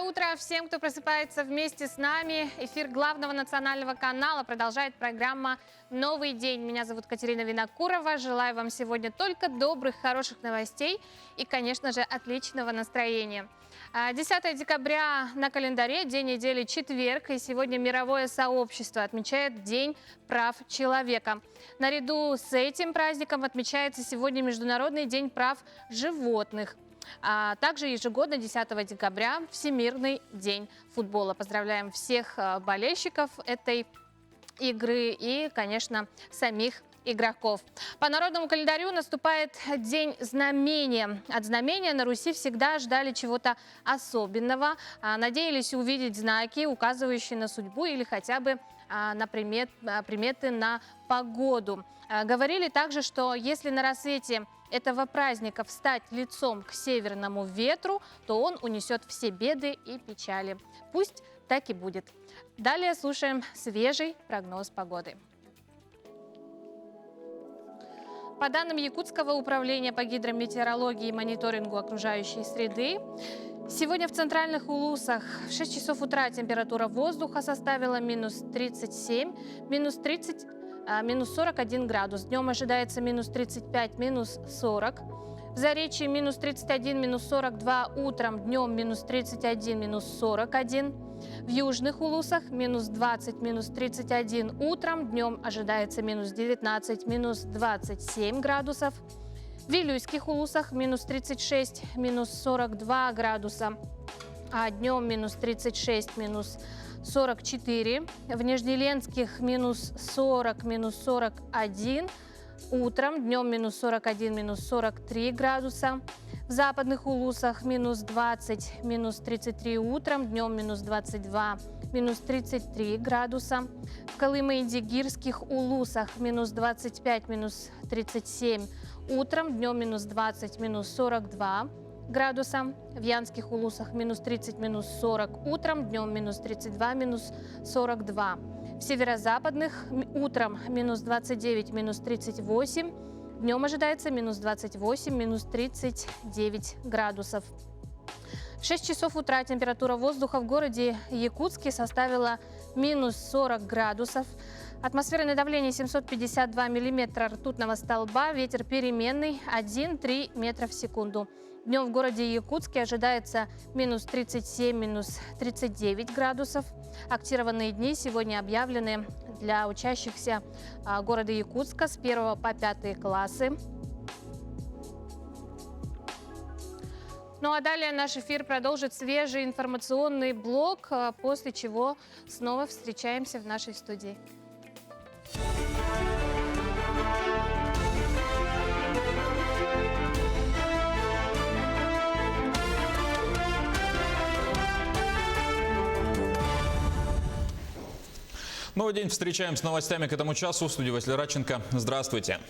утро всем, кто просыпается вместе с нами. Эфир главного национального канала продолжает программа «Новый день». Меня зовут Катерина Винокурова. Желаю вам сегодня только добрых, хороших новостей и, конечно же, отличного настроения. 10 декабря на календаре, день недели четверг, и сегодня мировое сообщество отмечает День прав человека. Наряду с этим праздником отмечается сегодня Международный день прав животных. А также ежегодно 10 декабря Всемирный день футбола. Поздравляем всех болельщиков этой игры и, конечно, самих игроков. По народному календарю наступает День знамения. От знамения на Руси всегда ждали чего-то особенного, надеялись увидеть знаки, указывающие на судьбу или хотя бы на приметы на погоду. Говорили также, что если на рассвете этого праздника встать лицом к северному ветру, то он унесет все беды и печали. Пусть так и будет. Далее слушаем свежий прогноз погоды. По данным Якутского управления по гидрометеорологии и мониторингу окружающей среды, сегодня в центральных Улусах в 6 часов утра температура воздуха составила минус 37, минус 41 градус. Днем ожидается минус 35, минус 40. В Заречье минус 31, минус 42 утром, днем минус 31, минус 41. В южных Улусах минус 20, минус 31 утром, днем ожидается минус 19, минус 27 градусов. В Вилюйских Улусах минус 36, минус 42 градуса, а днем минус 36, минус 44. В Нижнеленских минус 40, минус 41. Утром, днем минус 41, минус 43 градуса. В западных Улусах минус 20, минус 33 утром, днем минус 22, минус 33 градуса. В Колымо-Индигирских Улусах минус 25, минус 37 утром, днем минус 20, минус 42 градуса. В Янских Улусах минус 30, минус 40 утром, днем минус 32, минус 42. В северо-западных утром минус 29, минус 38, днем ожидается минус 28, минус 39 градусов. В 6 часов утра температура воздуха в городе Якутске составила минус 40 градусов. Атмосферное давление 752 миллиметра ртутного столба, ветер переменный 1,3 метра в секунду. Днем в городе Якутске ожидается минус 37, минус 39 градусов. Актированные дни сегодня объявлены для учащихся города Якутска с 1 по 5 классы. Ну а далее наш эфир продолжит свежий информационный блок, после чего снова встречаемся в нашей студии. Новый день. Встречаем с новостями к этому часу. В студии Василий Радченко. Здравствуйте.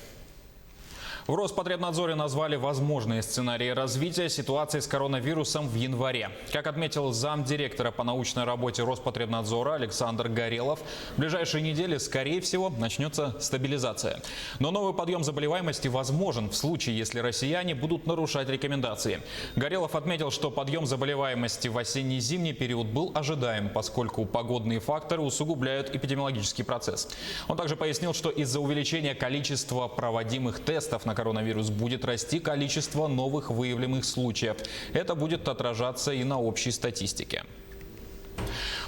В Роспотребнадзоре назвали возможные сценарии развития ситуации с коронавирусом в январе. Как отметил замдиректора по научной работе Роспотребнадзора Александр Горелов, в ближайшие недели, скорее всего, начнется стабилизация. Но новый подъем заболеваемости возможен в случае, если россияне будут нарушать рекомендации. Горелов отметил, что подъем заболеваемости в осенне-зимний период был ожидаем, поскольку погодные факторы усугубляют эпидемиологический процесс. Он также пояснил, что из-за увеличения количества проводимых тестов на коронавирус будет расти количество новых выявленных случаев. Это будет отражаться и на общей статистике.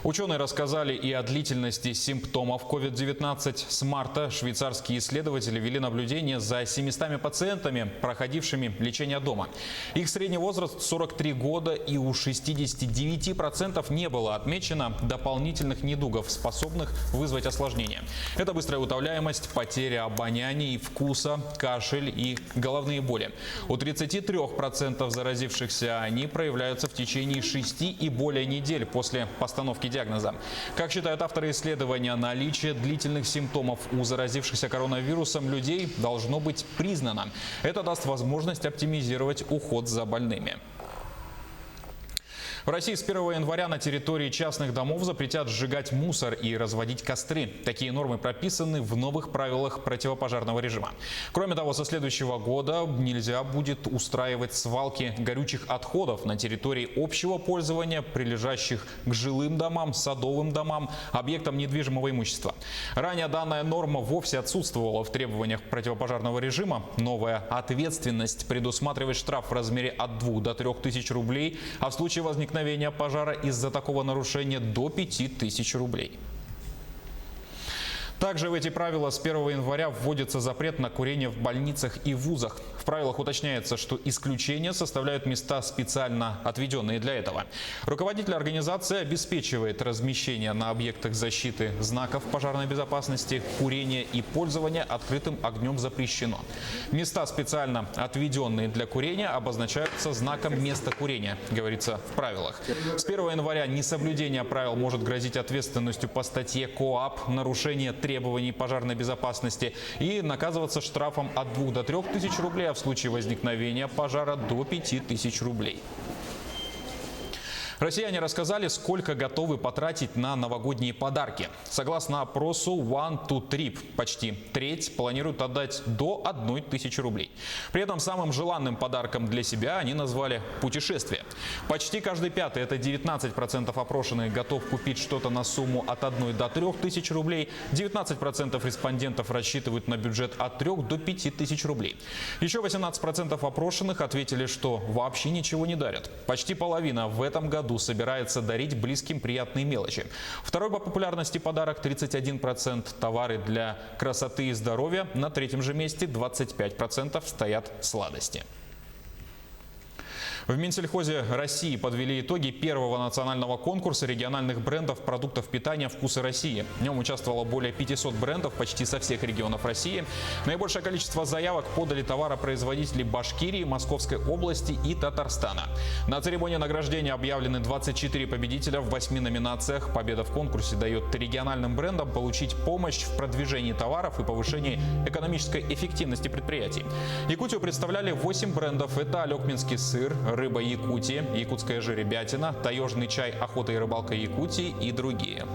Ученые рассказали и о длительности симптомов COVID-19. С марта швейцарские исследователи вели наблюдение за 700 пациентами, проходившими лечение дома. Их средний возраст 43 года, и у 69% не было отмечено дополнительных недугов, способных вызвать осложнения. Это быстрая утоляемость, потеря обоняния и вкуса, кашель и головные боли. У 33% заразившихся они проявляются в течение 6 и более недель после постановки диагноза. Как считают авторы исследования, наличие длительных симптомов у заразившихся коронавирусом людей должно быть признано. Это даст возможность оптимизировать уход за больными. В России с 1 января на территории частных домов запретят сжигать мусор и разводить костры. Такие нормы прописаны в новых правилах противопожарного режима. Кроме того, со следующего года нельзя будет устраивать свалки горючих отходов на территории общего пользования, прилежащих к жилым домам, садовым домам, объектам недвижимого имущества. Ранее данная норма вовсе отсутствовала в требованиях противопожарного режима. Новая ответственность предусматривает штраф в размере от 2 до 3 тысяч рублей, а в случае возникновения пожара из-за такого нарушения до 5000 рублей. Также в эти правила с 1 января вводится запрет на курение в больницах и вузах. В правилах уточняется, что исключения составляют места, специально отведенные для этого. Руководитель организации обеспечивает размещение на объектах защиты знаков пожарной безопасности. Курение и пользование открытым огнем запрещено. Места, специально отведенные для курения, обозначаются знаком «Место курения», говорится в правилах. С 1 января несоблюдение правил может грозить ответственностью по статье КоАП «Нарушение требований пожарной безопасности» и наказываться штрафом от 2 до 3 тысяч рублей, а в случае возникновения пожара до 5000 рублей. Россияне рассказали, сколько готовы потратить на новогодние подарки. Согласно опросу One to Trip, почти треть планируют отдать до 1000 рублей. При этом самым желанным подарком для себя они назвали путешествие. Почти каждый пятый, это 19% опрошенных, готов купить что-то на сумму от 1 до 3 тысяч рублей. 19% респондентов рассчитывают на бюджет от 3 до 5000 рублей. Еще 18% опрошенных ответили, что вообще ничего не дарят. Почти половина в этом году собирается дарить близким приятные мелочи. Второй по популярности подарок 31%, товары для красоты и здоровья. На третьем же месте 25% стоят сладости. В Минсельхозе России подвели итоги первого национального конкурса региональных брендов продуктов питания «Вкусы России». В нем участвовало более 500 брендов почти со всех регионов России. Наибольшее количество заявок подали товаропроизводители Башкирии, Московской области и Татарстана. На церемонии награждения объявлены 24 победителя в 8 номинациях. Победа в конкурсе дает региональным брендам получить помощь в продвижении товаров и повышении экономической эффективности предприятий. Якутию представляли 8 брендов. Это алекминский сыр, рыба Якутии, якутская жеребятина, таежный чай «Охота и рыбалка Якутии» и другие.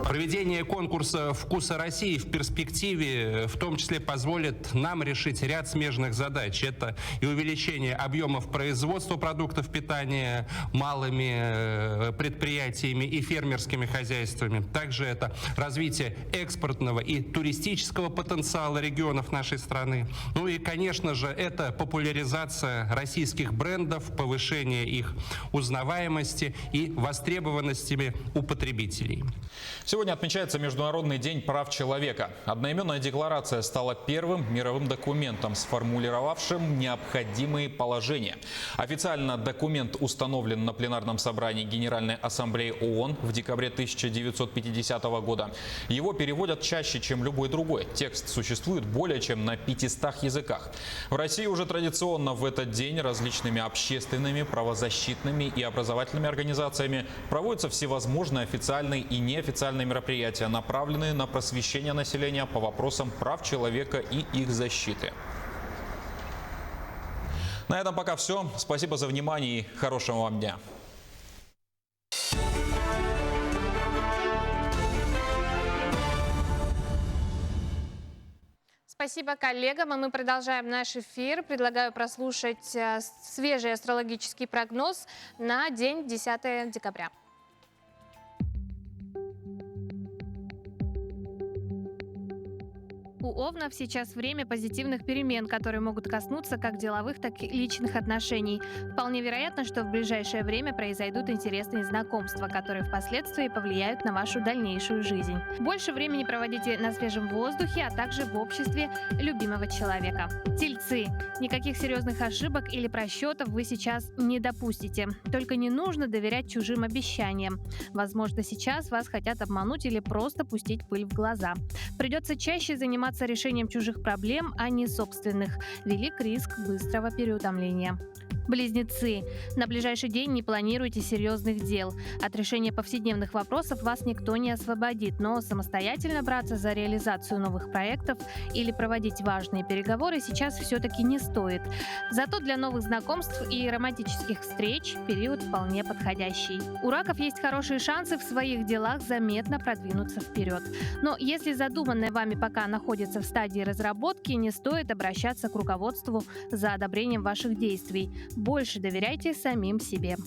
Проведение конкурса «Вкусы России» в перспективе в том числе позволит нам решить ряд смежных задач. Это и увеличение объемов производства продуктов питания малыми предприятиями и фермерскими хозяйствами. Также это развитие экспортного и туристического потенциала регионов нашей страны. Ну и, конечно же, это популяризация российских брендов, повышение их узнаваемости и востребованности у потребителей. Сегодня отмечается Международный день прав человека. Одноименная декларация стала первым мировым документом, сформулировавшим необходимые положения. Официально документ установлен на пленарном собрании Генеральной Ассамблеи ООН в декабре 1950 года. Его переводят чаще, чем любой другой. Текст существует более чем на 500 языках. В России уже традиционно в этот день различными общественными, правозащитными и образовательными организациями проводятся всевозможные официальные и неофициальные мероприятия, направленные на просвещение населения по вопросам прав человека и их защиты. На этом пока все. Спасибо за внимание и хорошего вам дня. Спасибо коллегам, и мы продолжаем наш эфир. Предлагаю прослушать свежий астрологический прогноз на день 10 декабря. У овнов сейчас время позитивных перемен, которые могут коснуться как деловых, так и личных отношений. Вполне вероятно, что в ближайшее время произойдут интересные знакомства, которые впоследствии повлияют на вашу дальнейшую жизнь. Больше времени проводите на свежем воздухе, а также в обществе любимого человека. Тельцы. Никаких серьезных ошибок или просчетов вы сейчас не допустите. Только не нужно доверять чужим обещаниям. Возможно, сейчас вас хотят обмануть или просто пустить пыль в глаза. Придется чаще заниматься решением чужих проблем, а не собственных. Велик риск быстрого переутомления. Близнецы. На ближайший день не планируйте серьезных дел. От решения повседневных вопросов вас никто не освободит, но самостоятельно браться за реализацию новых проектов или проводить важные переговоры сейчас все-таки не стоит. Зато для новых знакомств и романтических встреч период вполне подходящий. У раков есть хорошие шансы в своих делах заметно продвинуться вперед. Но если задуманное вами пока находится в стадии разработки, не стоит обращаться к руководству за одобрением ваших действий. Больше доверяйте самим себе.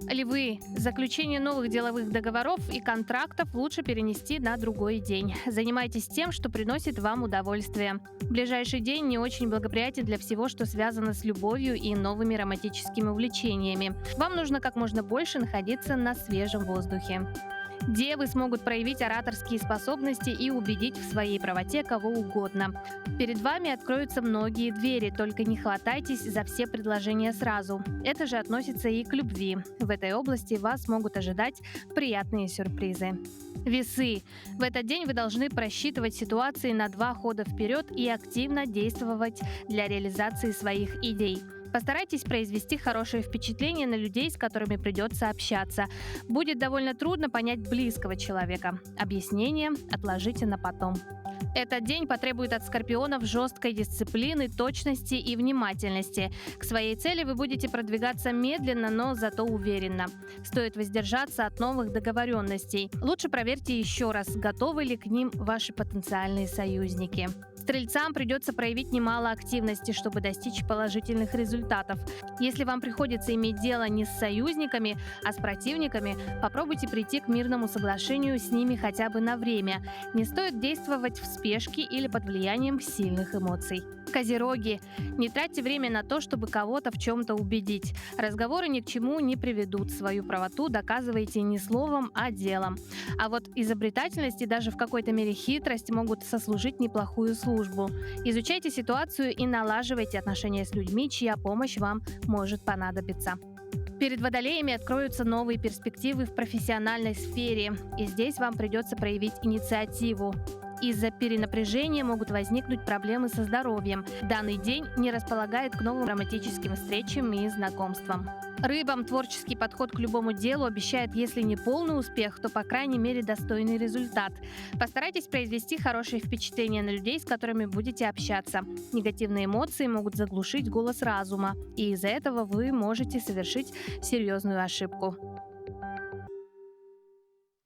Львы. Заключение новых деловых договоров и контрактов лучше перенести на другой день. Занимайтесь тем, что приносит вам удовольствие. Ближайший день не очень благоприятен для всего, что связано с любовью и новыми романтическими увлечениями. Вам нужно как можно больше находиться на свежем воздухе. Девы смогут проявить ораторские способности и убедить в своей правоте кого угодно. Перед вами откроются многие двери, только не хватайтесь за все предложения сразу. Это же относится и к любви. В этой области вас могут ожидать приятные сюрпризы. Весы. В этот день вы должны просчитывать ситуации на 2 хода вперед и активно действовать для реализации своих идей. Постарайтесь произвести хорошее впечатление на людей, с которыми придется общаться. Будет довольно трудно понять близкого человека. Объяснение отложите на потом. Этот день потребует от скорпионов жесткой дисциплины, точности и внимательности. К своей цели вы будете продвигаться медленно, но зато уверенно. Стоит воздержаться от новых договоренностей. Лучше проверьте еще раз, готовы ли к ним ваши потенциальные союзники. Стрельцам придется проявить немало активности, чтобы достичь положительных результатов. Если вам приходится иметь дело не с союзниками, а с противниками, попробуйте прийти к мирному соглашению с ними хотя бы на время. Не стоит действовать в спешке или под влиянием сильных эмоций. Козероги. Не тратьте время на то, чтобы кого-то в чем-то убедить. Разговоры ни к чему не приведут. Свою правоту доказывайте не словом, а делом. А вот изобретательность и даже в какой-то мере хитрость могут сослужить неплохую службу. Изучайте ситуацию и налаживайте отношения с людьми, чья помощь вам может понадобиться. Перед водолеями откроются новые перспективы в профессиональной сфере, и здесь вам придется проявить инициативу. Из-за перенапряжения могут возникнуть проблемы со здоровьем. Данный день не располагает к новым романтическим встречам и знакомствам. Рыбам творческий подход к любому делу обещает, если не полный успех, то, по крайней мере, достойный результат. Постарайтесь произвести хорошее впечатление на людей, с которыми будете общаться. Негативные эмоции могут заглушить голос разума, и из-за этого вы можете совершить серьезную ошибку.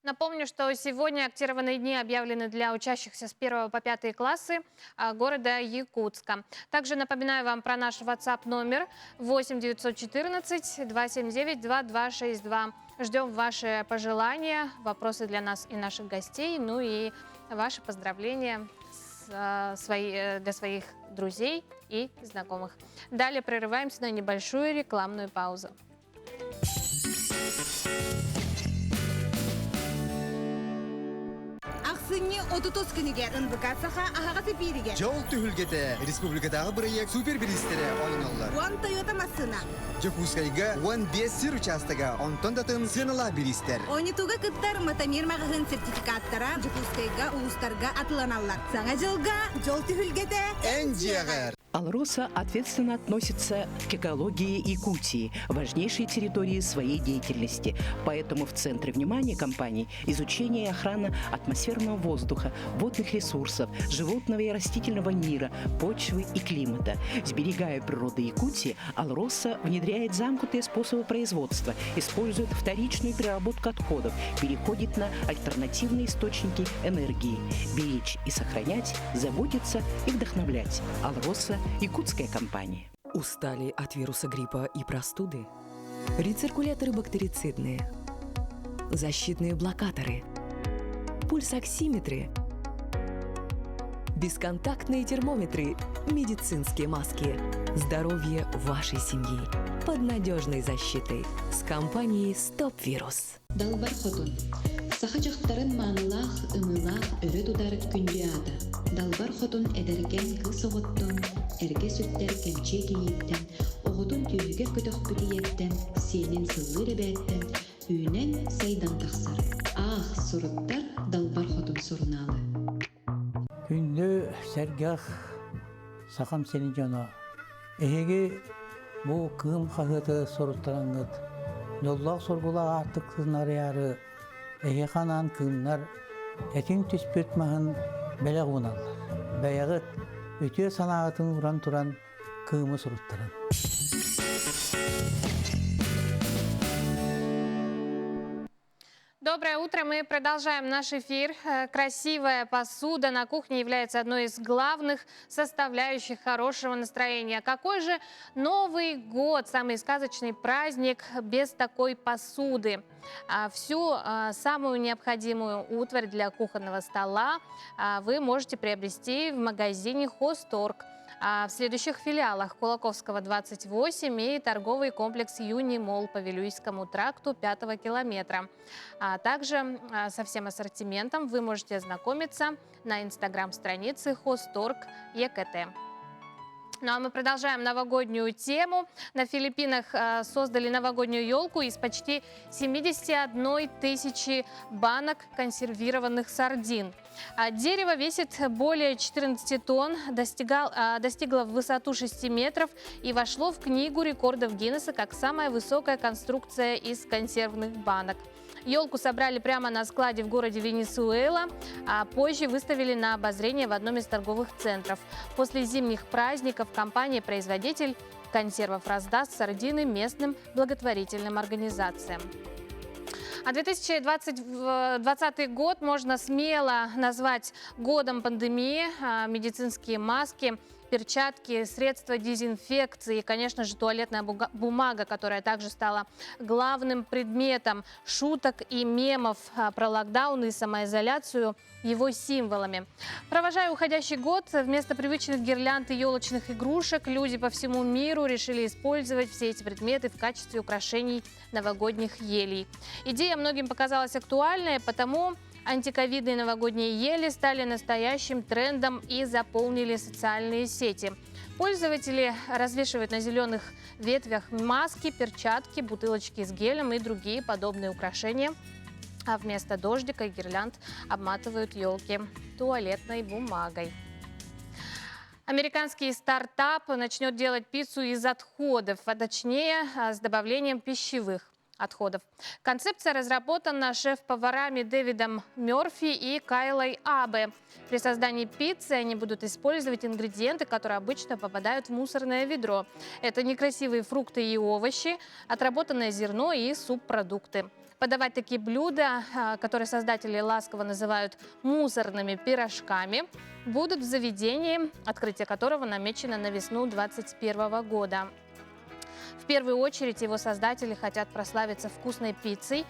Напомню, что сегодня актированные дни объявлены для учащихся с 1 по 5 классы города Якутска. Также напоминаю вам про наш WhatsApp номер 8 914 279 2262. Ждем ваши пожелания, вопросы для нас и наших гостей, ну и ваши поздравления для своих друзей и знакомых. Далее прерываемся на небольшую рекламную паузу. Сынне 30 күнүгө ындыкасаха ахагаты бириге. Жол түһүлгете республикадагы бирек супербилистери ойноллар. One Toyota массына. Жокускайга One Бесир участага онтон датын сынала билистер. Онитуга кыттар Матамир магын сертификаттара Жокускайга улустарга атланалар. Саңа жылга жол түһүлгете Энжиагер. Алроса ответственно относится к экологии Якутии, важнейшей территории своей деятельности. Поэтому в центре внимания компании изучение и охрана атмосферного воздуха, водных ресурсов, животного и растительного мира, почвы и климата. Сберегая природу Якутии, Алроса внедряет замкнутые способы производства, использует вторичную переработку отходов, переходит на альтернативные источники энергии. Беречь и сохранять, заботиться и вдохновлять. Алроса – якутская компания. Устали от вируса гриппа и простуды? Рециркуляторы бактерицидные, защитные блокаторы, пульсоксиметры, бесконтактные термометры, медицинские маски. Здоровье вашей семьи под надежной защитой с компанией Стоп Вирус. Далбар хотун. Сахачахтарын маанылах, ымылах, өрө тудар күндү ада. Далбар хотун эдерген кысоғыттын, эрге сүттер кемче кийиттен, оғытын түйіге көтөх бүтиеттен, сенен сыллы ребәттен, үйнен сайдан тақсар. Ах, суруттар далбар хотун суруналы. Күнді сәргах сақам сені жана. Эге bu kığım kahıtı soruttaranıt. Yollaq sorgula artık sınarı yarı. Ehe kanan kığımlar etin tüspürtmahın bele ğunallar. Beyağıt ütüye sanağıtın vuran turan kığımı soruttaran. Доброе утро. Мы продолжаем наш эфир. Красивая посуда на кухне является одной из главных составляющих хорошего настроения. Какой же Новый год, самый сказочный праздник без такой посуды? Всю самую необходимую утварь для кухонного стола вы можете приобрести в магазине «Хозторг». В следующих филиалах: Кулаковского, 28 и торговый комплекс «Юнимолл» по Вилюйскому тракту 5-го километра. Также со всем ассортиментом вы можете ознакомиться на инстаграм-странице «Хозторг ЕКТ». Ну а мы продолжаем новогоднюю тему. На Филиппинах создали новогоднюю елку из почти 71 тысячи банок консервированных сардин. Дерево весит более 14 тонн, достигло в высоту 6 метров и вошло в книгу рекордов Гиннесса как самая высокая конструкция из консервных банок. Елку собрали прямо на складе в городе Венесуэла, а позже выставили на обозрение в одном из торговых центров. После зимних праздников компания-производитель консервов раздаст сардины местным благотворительным организациям. А 2020 год можно смело назвать годом пандемии. Медицинские маски, перчатки, средства дезинфекции и, конечно же, туалетная бумага, которая также стала главным предметом шуток и мемов про локдаун и самоизоляцию, его символами. Провожая уходящий год, вместо привычных гирлянд и елочных игрушек люди по всему миру решили использовать все эти предметы в качестве украшений новогодних елей. Идея многим показалась актуальной, потому антиковидные новогодние ели стали настоящим трендом и заполнили социальные сети. Пользователи развешивают на зеленых ветвях маски, перчатки, бутылочки с гелем и другие подобные украшения. А вместо дождика и гирлянд обматывают елки туалетной бумагой. Американский стартап начнет делать пиццу из отходов, а точнее с добавлением пищевых отходов. Концепция разработана шеф-поварами Дэвидом Мерфи и Кайлой Абе. При создании пиццы они будут использовать ингредиенты, которые обычно попадают в мусорное ведро. Это некрасивые фрукты и овощи, отработанное зерно и субпродукты. Подавать такие блюда, которые создатели ласково называют мусорными пирожками, будут в заведении, открытие которого намечено на весну 2021 года. В первую очередь его создатели хотят прославиться вкусной пиццей,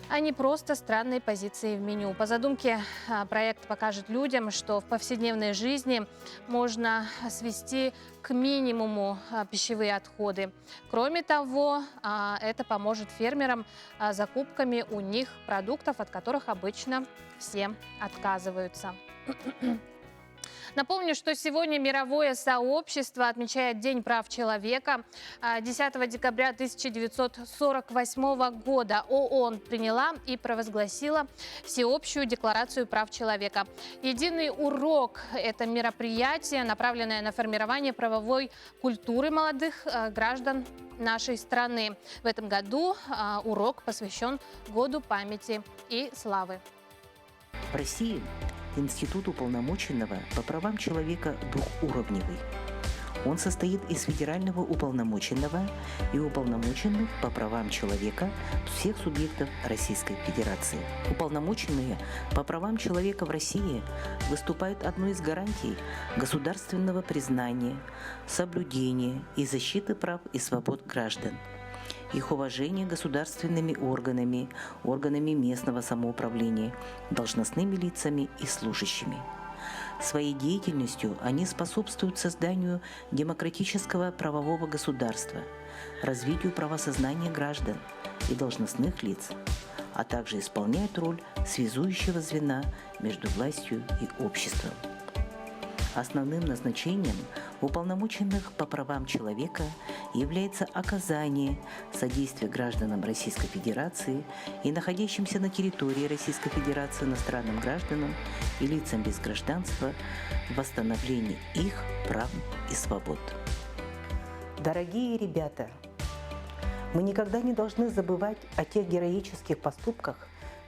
а не просто странной позицией в меню. По задумке проект покажет людям, что в повседневной жизни можно свести к минимуму пищевые отходы. Кроме того, это поможет фермерам закупками у них продуктов, от которых обычно все отказываются. Напомню, что сегодня мировое сообщество отмечает День прав человека. 10 декабря 1948 года ООН приняла и провозгласила Всеобщую декларацию прав человека. Единый урок – это мероприятие, направленное на формирование правовой культуры молодых граждан нашей страны. В этом году урок посвящен Году памяти и славы. В России Институт уполномоченного по правам человека двухуровневый. Он состоит из федерального уполномоченного и уполномоченных по правам человека всех субъектов Российской Федерации. Уполномоченные по правам человека в России выступают одной из гарантий государственного признания, соблюдения и защиты прав и свобод граждан. Их уважение государственными органами, органами местного самоуправления, должностными лицами и служащими. Своей деятельностью они способствуют созданию демократического правового государства, развитию правосознания граждан и должностных лиц, а также исполняют роль связующего звена между властью и обществом. Основным назначением уполномоченных по правам человека является оказание содействия гражданам Российской Федерации и находящимся на территории Российской Федерации иностранным гражданам и лицам без гражданства в восстановлении их прав и свобод. Дорогие ребята, мы никогда не должны забывать о тех героических поступках,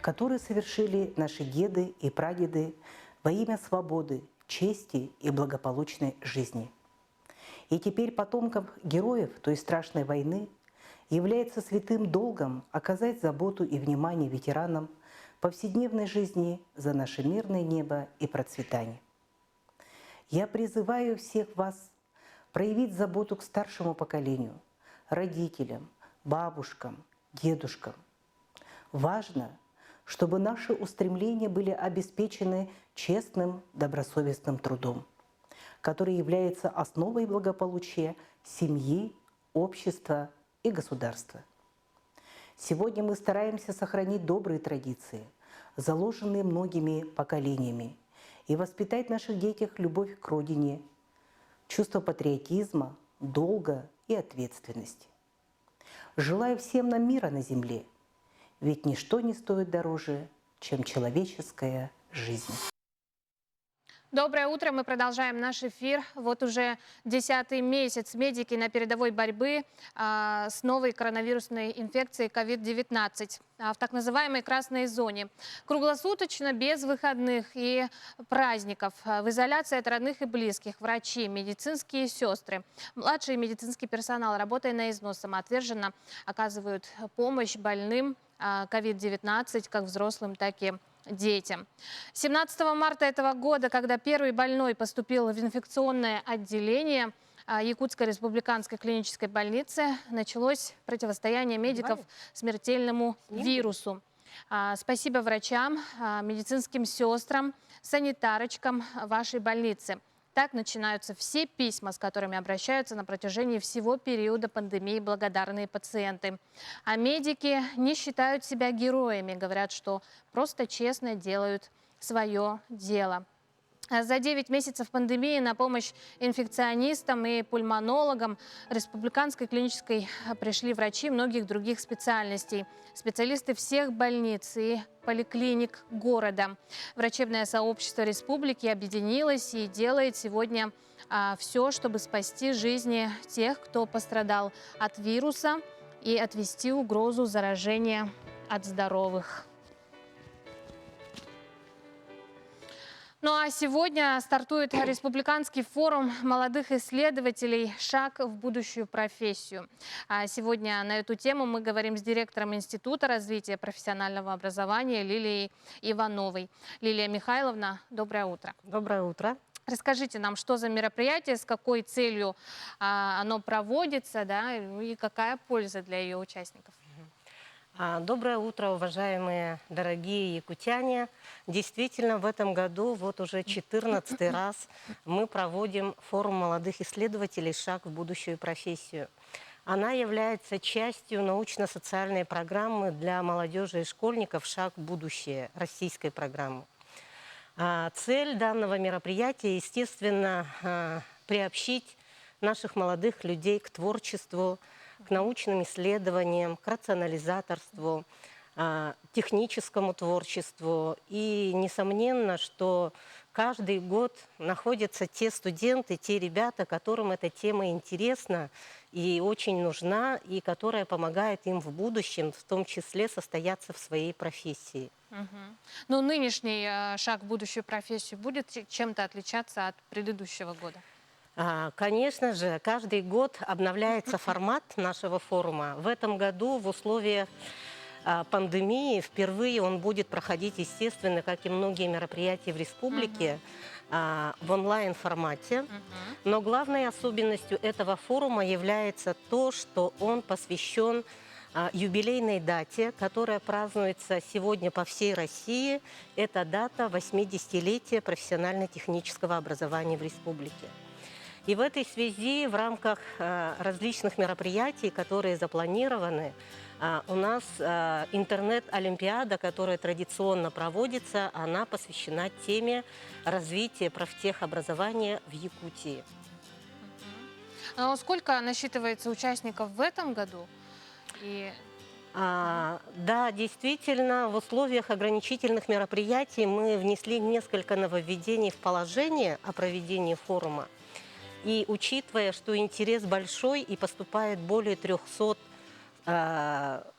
которые совершили наши деды и прадеды во имя свободы, чести и благополучной жизни. И теперь потомкам героев той страшной войны является святым долгом оказать заботу и внимание ветеранам повседневной жизни за наше мирное небо и процветание. Я призываю всех вас проявить заботу к старшему поколению, родителям, бабушкам, дедушкам. Важно, чтобы наши устремления были обеспечены честным, добросовестным трудом, который является основой благополучия семьи, общества и государства. Сегодня мы стараемся сохранить добрые традиции, заложенные многими поколениями, и воспитать в наших детях любовь к родине, чувство патриотизма, долга и ответственности. Желаю всем нам мира на земле, ведь ничто не стоит дороже, чем человеческая жизнь. Доброе утро. Мы продолжаем наш эфир. Вот уже 10-й месяц медики на передовой борьбы с новой коронавирусной инфекцией COVID-19 в так называемой красной зоне. Круглосуточно, без выходных и праздников. В изоляции от родных и близких врачи, медицинские сестры, младший медицинский персонал, работая на износ, самоотверженно оказывают помощь больным COVID-19, как взрослым, так и детям. 17 марта этого года, когда первый больной поступил в инфекционное отделение Якутской республиканской клинической больницы, началось противостояние медиков смертельному вирусу. Спасибо врачам, медицинским сестрам, санитарочкам вашей больницы. Так начинаются все письма, с которыми обращаются на протяжении всего периода пандемии благодарные пациенты. А медики не считают себя героями, говорят, что просто честно делают свое дело. За 9 месяцев пандемии на помощь инфекционистам и пульмонологам республиканской клинической пришли врачи многих других специальностей. Специалисты всех больниц и поликлиник города. Врачебное сообщество республики объединилось и делает сегодня все, чтобы спасти жизни тех, кто пострадал от вируса, и отвести угрозу заражения от здоровых. Ну а сегодня стартует республиканский форум молодых исследователей «Шаг в будущую профессию». Сегодня на эту тему мы говорим с директором Института развития профессионального образования Лилией Ивановой. Лилия Михайловна, доброе утро. Доброе утро. Расскажите нам, что за мероприятие, с какой целью оно проводится, да, и какая польза для ее участников? Доброе утро, уважаемые дорогие якутяне. Действительно, в этом году, вот уже 14-й раз, мы проводим форум молодых исследователей «Шаг в будущую профессию». Она является частью научно-социальной программы для молодежи и школьников «Шаг в будущее», российской программы. Цель данного мероприятия, естественно, приобщить наших молодых людей к творчеству, к научным исследованиям, к рационализаторству, техническому творчеству. И несомненно, что каждый год находятся те студенты, те ребята, которым эта тема интересна и очень нужна, и которая помогает им в будущем, в том числе, состояться в своей профессии. Но нынешний шаг в будущую профессию будет чем-то отличаться от предыдущего года? Конечно же, каждый год обновляется формат нашего форума. В этом году в условиях пандемии впервые он будет проходить, естественно, как и многие мероприятия в республике, в онлайн-формате. Но главной особенностью этого форума является то, что он посвящен юбилейной дате, которая празднуется сегодня по всей России. Это дата 80-летия профессионально-технического образования в республике. И в этой связи в рамках различных мероприятий, которые запланированы, у нас интернет-олимпиада, которая традиционно проводится, она посвящена теме развития профтехобразования в Якутии. Сколько насчитывается участников в этом году? Да, действительно, в условиях ограничительных мероприятий мы внесли несколько нововведений в положение о проведении форума. И учитывая, что интерес большой и поступает более 300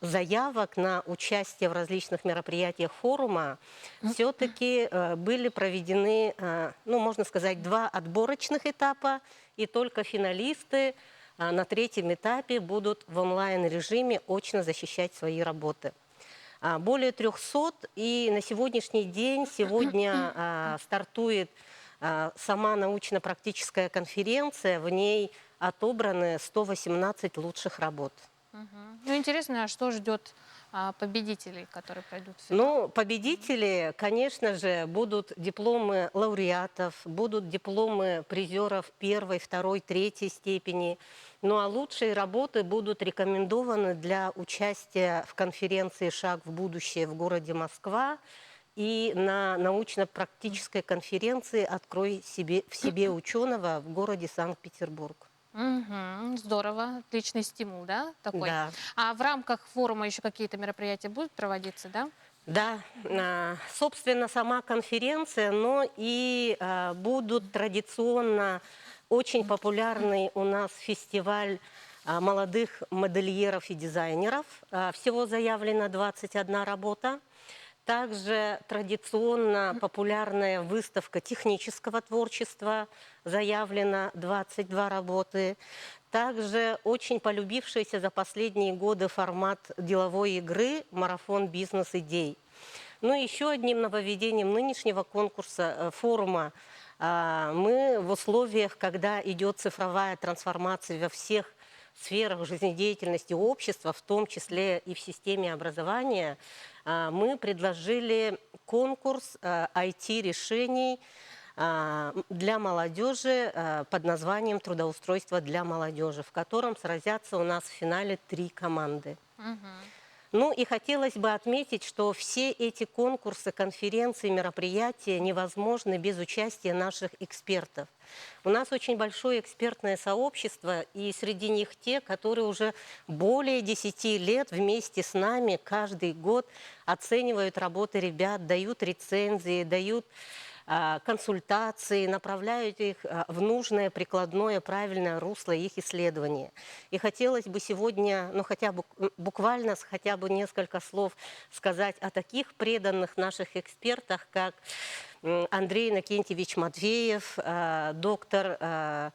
заявок на участие в различных мероприятиях форума, все-таки были проведены, ну, можно сказать, 2 отборочных этапа, и только финалисты на 3-м этапе будут в онлайн-режиме очно защищать свои работы. Более 300, и на сегодняшний день, сегодня стартует сама научно-практическая конференция, в ней отобраны 118 лучших работ. Ну, интересно, а что ждет победителей, которые пройдут в финал? Ну, победители, конечно же, будут дипломы лауреатов, будут дипломы призеров 1-й, 2-й, 3-й степени. Ну а лучшие работы будут рекомендованы для участия в конференции «Шаг в будущее» в городе Москва и на научно-практической конференции «Открой в себе ученого» в городе Санкт-Петербург. Здорово, отличный стимул, да, такой? Да. А в рамках форума еще какие-то мероприятия будут проводиться, да? Да, собственно, сама конференция, но и будут традиционно очень популярный у нас фестиваль молодых модельеров и дизайнеров. Всего заявлено 21 работа. Также традиционно популярная выставка технического творчества, заявлено 22 работы. Также очень полюбившийся за последние годы формат деловой игры «Марафон бизнес-идей». Ну и еще одним нововведением нынешнего конкурса форума мы в условиях, когда идет цифровая трансформация во всех сферах жизнедеятельности общества, в том числе и в системе образования, мы предложили конкурс IT-решений для молодежи под названием «Трудоустройство для молодежи», в котором сразятся у нас в финале 3 команды. Ну и хотелось бы отметить, что все эти конкурсы, конференции, мероприятия невозможны без участия наших экспертов. У нас очень большое экспертное сообщество, и среди них те, которые уже более 10 лет вместе с нами каждый год оценивают работы ребят, дают рецензии, дают консультации, направляют их в нужное, прикладное, правильное русло их исследования. И хотелось бы сегодня, ну хотя бы буквально хотя бы несколько слов сказать о таких преданных наших экспертах, как Андрей Иннокентьевич Матвеев, доктор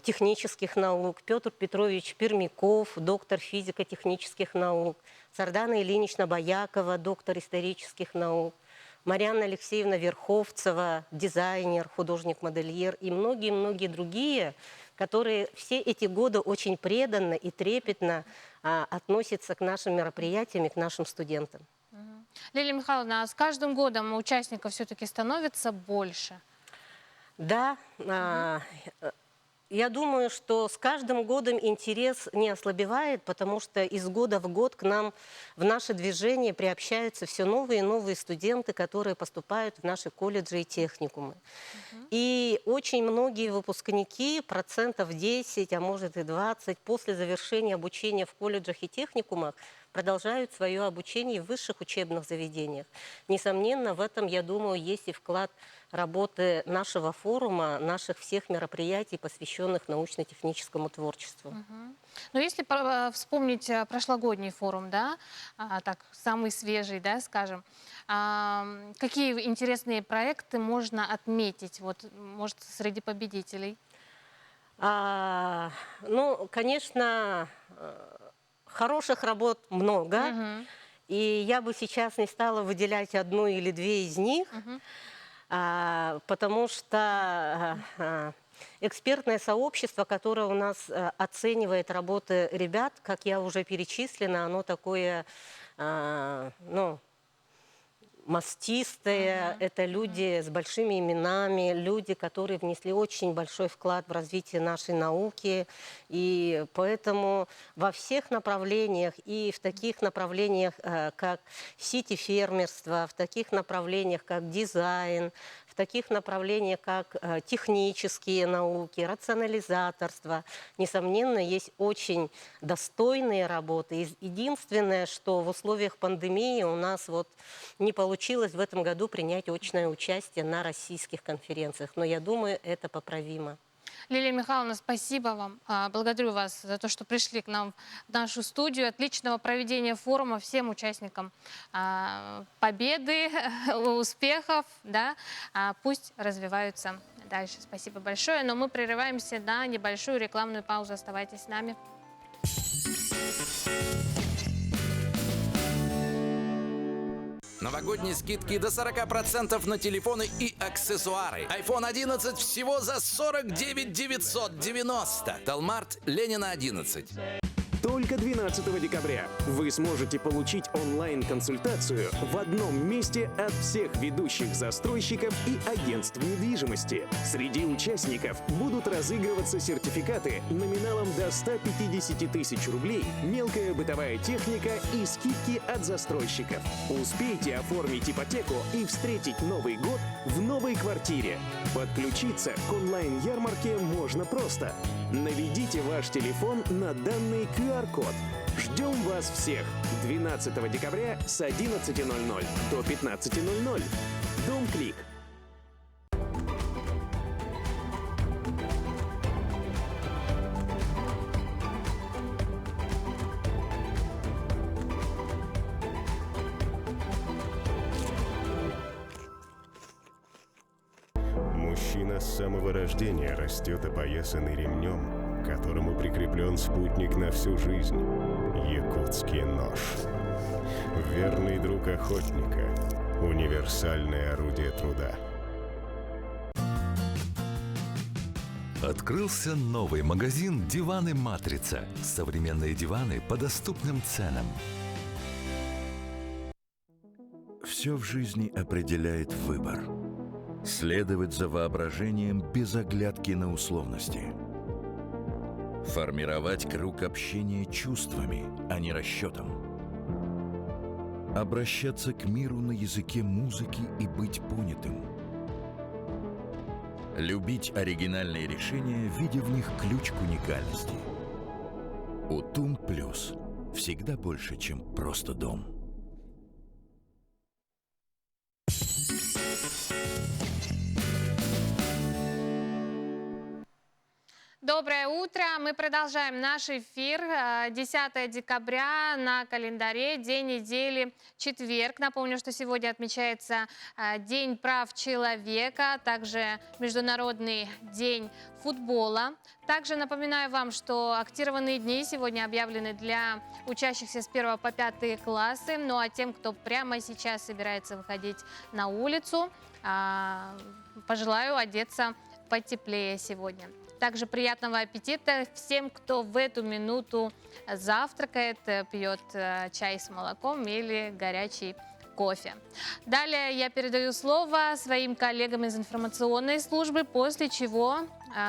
технических наук, Петр Петрович Пермяков, доктор физико-технических наук, Сардана Ильинична Боякова, доктор исторических наук, Марьяна Алексеевна Верховцева, дизайнер, художник-модельер и многие-многие другие, которые все эти годы очень преданно и трепетно относятся к нашим мероприятиям и к нашим студентам. Лилия Михайловна, а с каждым годом участников все-таки становится больше? Да, я думаю, что с каждым годом интерес не ослабевает, потому что из года в год к нам в наше движение приобщаются все новые и новые студенты, которые поступают в наши колледжи и техникумы. И очень многие выпускники, 10%, а может и 20%, после завершения обучения в колледжах и техникумах, продолжают свое обучение в высших учебных заведениях. Несомненно, в этом, я думаю, есть и вклад работы нашего форума, наших всех мероприятий, посвященных научно-техническому творчеству. Но если вспомнить прошлогодний форум, да, так, самый свежий, да, скажем, какие интересные проекты можно отметить, вот, может, среди победителей? Ну, конечно, хороших работ много, и я бы сейчас не стала выделять одну или две из них, потому что экспертное сообщество, которое у нас оценивает работы ребят, как я уже перечислила, оно такое, ну, мастистые, это люди с большими именами, люди, которые внесли очень большой вклад в развитие нашей науки. И поэтому во всех направлениях, и в таких направлениях, как сити-фермерство, в таких направлениях, как дизайн, в таких направлениях, как технические науки, рационализаторство, несомненно, есть очень достойные работы. Единственное, что в условиях пандемии у нас вот не получилось в этом году принять очное участие на российских конференциях. Но я думаю, это поправимо. Лилия Михайловна, спасибо вам. Благодарю вас за то, что пришли к нам в нашу студию. Отличного проведения форума всем участникам. Победы, успехов, да? Пусть развиваются дальше. Спасибо большое. Но мы прерываемся на небольшую рекламную паузу. Оставайтесь с нами. Новогодние скидки до 40% на телефоны и аксессуары. iPhone 11 всего за 49 990. Талмарт, Ленина 11. Только 12 декабря вы сможете получить онлайн-консультацию в одном месте от всех ведущих застройщиков и агентств недвижимости. Среди участников будут разыгрываться сертификаты номиналом до 150 тысяч рублей, мелкая бытовая техника и скидки от застройщиков. Успейте оформить ипотеку и встретить Новый год в новой квартире. Подключиться к онлайн-ярмарке можно просто. Наведите ваш телефон на данный QR-код. Ждем вас всех 12 декабря с 11:00 до 15:00. Дом Клик. Мужчина с самого рождения растет опоясанный ремнем, к которому прикреплен спутник на всю жизнь – якутский нож. Верный друг охотника, универсальное орудие труда. Открылся новый магазин «Диваны Матрица». Современные диваны по доступным ценам. Все в жизни определяет выбор. Следовать за воображением без оглядки на условности. Формировать круг общения чувствами, а не расчетом. Обращаться к миру на языке музыки и быть понятым. Любить оригинальные решения, видя в них ключ к уникальности. УТУМ Плюс. Всегда больше, чем просто дом. Доброе утро. Мы продолжаем наш эфир. 10 декабря на календаре, день недели, четверг. Напомню, что сегодня отмечается День прав человека, также Международный день футбола. Также напоминаю вам, что актированные дни сегодня объявлены для учащихся с 1 по 5 классы. Ну а тем, кто прямо сейчас собирается выходить на улицу, пожелаю одеться потеплее сегодня. Также приятного аппетита всем, кто в эту минуту завтракает, пьет чай с молоком или горячий кофе. Далее я передаю слово своим коллегам из информационной службы, после чего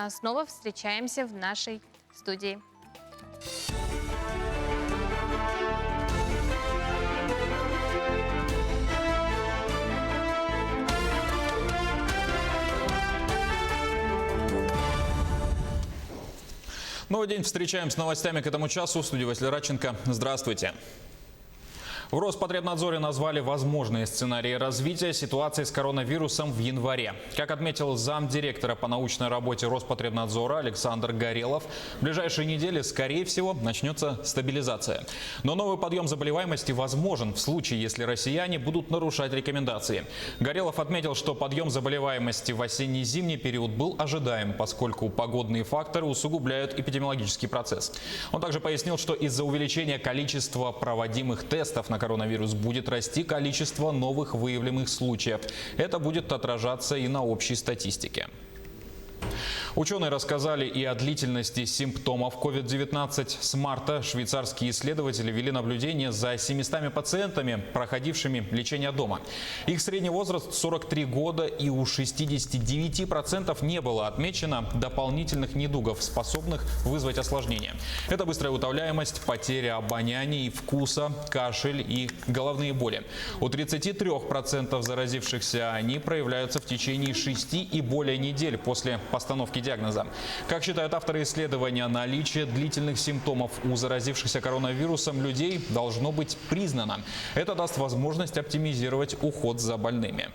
снова встречаемся в нашей студии. Новый день встречаем с новостями к этому часу. В студии Василий Радченко. Здравствуйте. В Роспотребнадзоре назвали возможные сценарии развития ситуации с коронавирусом в январе. Как отметил замдиректора по научной работе Роспотребнадзора Александр Горелов, в ближайшие недели, скорее всего, начнется стабилизация. Но новый подъем заболеваемости возможен в случае, если россияне будут нарушать рекомендации. Горелов отметил, что подъем заболеваемости в осенне-зимний период был ожидаем, поскольку погодные факторы усугубляют эпидемиологический процесс. Он также пояснил, что из-за увеличения количества проводимых тестов на коронавирус будет расти количество новых выявленных случаев. Это будет отражаться и на общей статистике. Ученые рассказали и о длительности симптомов COVID-19. С марта швейцарские исследователи вели наблюдение за 700 пациентами, проходившими лечение дома. Их средний возраст 43 года, и у 69% не было отмечено дополнительных недугов, способных вызвать осложнения. Это быстрая утоляемость, потеря обоняния и вкуса, кашель и головные боли. У 33% заразившихся они проявляются в течение 6 и более недель после постановки диагноза. Как считают авторы исследования, наличие длительных симптомов у заразившихся коронавирусом людей должно быть признано. Это даст возможность оптимизировать уход за больными.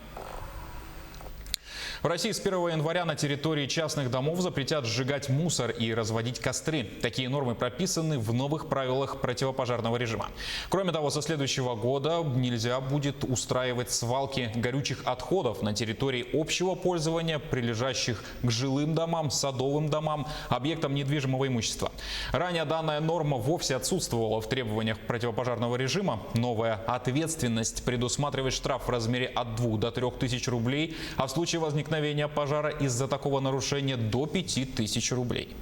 В России с 1 января на территории частных домов запретят сжигать мусор и разводить костры. Такие нормы прописаны в новых правилах противопожарного режима. Кроме того, со следующего года нельзя будет устраивать свалки горючих отходов на территории общего пользования, прилежащих к жилым домам, садовым домам, объектам недвижимого имущества. Ранее данная норма вовсе отсутствовала в требованиях противопожарного режима. Новая ответственность предусматривает штраф в размере от 2 до 3 тысяч рублей, а в случае возникновения пожара из-за такого нарушения до 5000 рублей.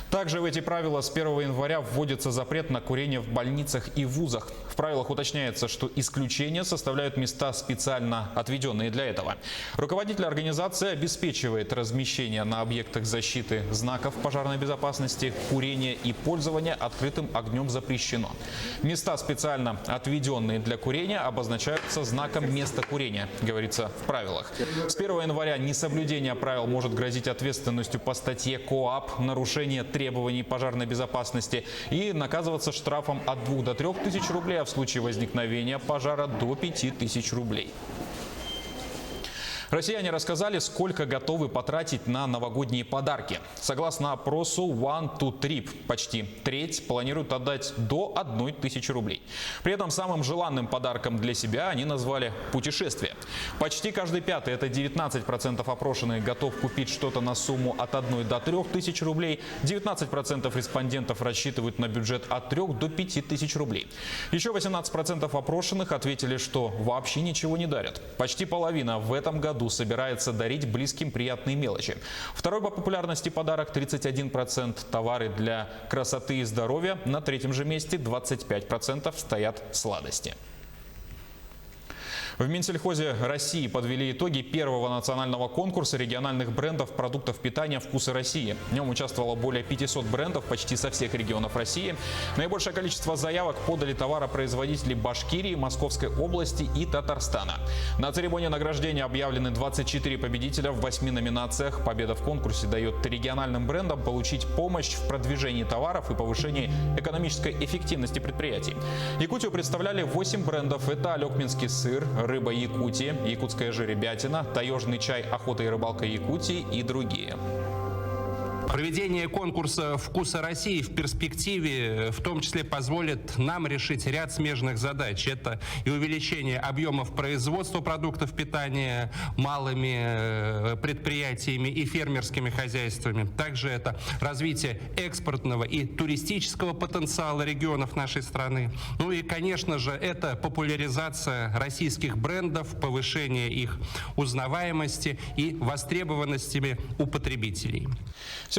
Также в эти правила с 1 января вводится запрет на курение в больницах и вузах. В правилах уточняется, что исключения составляют места, специально отведенные для этого. Руководитель организации обеспечивает размещение на объектах защиты знаков пожарной безопасности. Курение и пользование открытым огнем запрещено. Места, специально отведенные для курения, обозначаются знаком «Место курения», говорится в правилах. С 1 января несоблюдение правил может грозить ответственностью по статье КоАП «Нарушение требований пожарной безопасности» и наказываться штрафом от 2 до 3 тысяч рублей, а в случае возникновения пожара до 5000 рублей. Россияне рассказали, сколько готовы потратить на новогодние подарки. Согласно опросу One to Trip, почти треть планируют отдать до 1000 рублей. При этом самым желанным подарком для себя они назвали путешествие. Почти каждый пятый, это 19% опрошенных, готов купить что-то на сумму от 1 до 3 тысяч рублей. 19% респондентов рассчитывают на бюджет от 3 до 5000 рублей. Еще 18% опрошенных ответили, что вообще ничего не дарят. Почти половина в этом году собирается дарить близким приятные мелочи. Второй по популярности подарок 31%, товары для красоты и здоровья. На третьем же месте 25% стоят сладости. В Минсельхозе России подвели итоги первого национального конкурса региональных брендов продуктов питания «Вкусы России». В нем участвовало более 500 брендов почти со всех регионов России. Наибольшее количество заявок подали товаропроизводители Башкирии, Московской области и Татарстана. На церемонии награждения объявлены 24 победителя в 8 номинациях. Победа в конкурсе дает региональным брендам получить помощь в продвижении товаров и повышении экономической эффективности предприятий. Якутию представляли 8 брендов. Это алекминский сыр, рыба Якутии, якутская жеребятина, таежный чай «Охота и рыбалка Якутии» и другие. Проведение конкурса «Вкусы России» в перспективе в том числе позволит нам решить ряд смежных задач. Это и увеличение объемов производства продуктов питания малыми предприятиями и фермерскими хозяйствами. Также это развитие экспортного и туристического потенциала регионов нашей страны. Ну и, конечно же, это популяризация российских брендов, повышение их узнаваемости и востребованности у потребителей.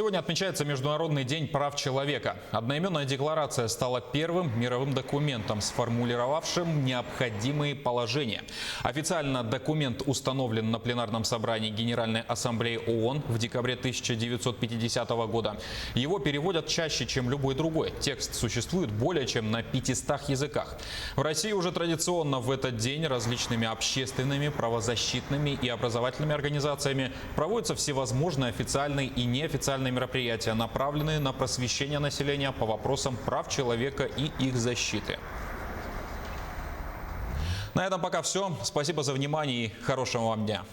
Сегодня отмечается Международный день прав человека. Одноименная декларация стала первым мировым документом, сформулировавшим необходимые положения. Официально документ установлен на пленарном собрании Генеральной Ассамблеи ООН в декабре 1950 года. Его переводят чаще, чем любой другой. Текст существует более чем на 500 языках. В России уже традиционно в этот день различными общественными, правозащитными и образовательными организациями проводятся всевозможные официальные и неофициальные мероприятия, направленные на просвещение населения по вопросам прав человека и их защиты. На этом пока все. Спасибо за внимание и хорошего вам дня.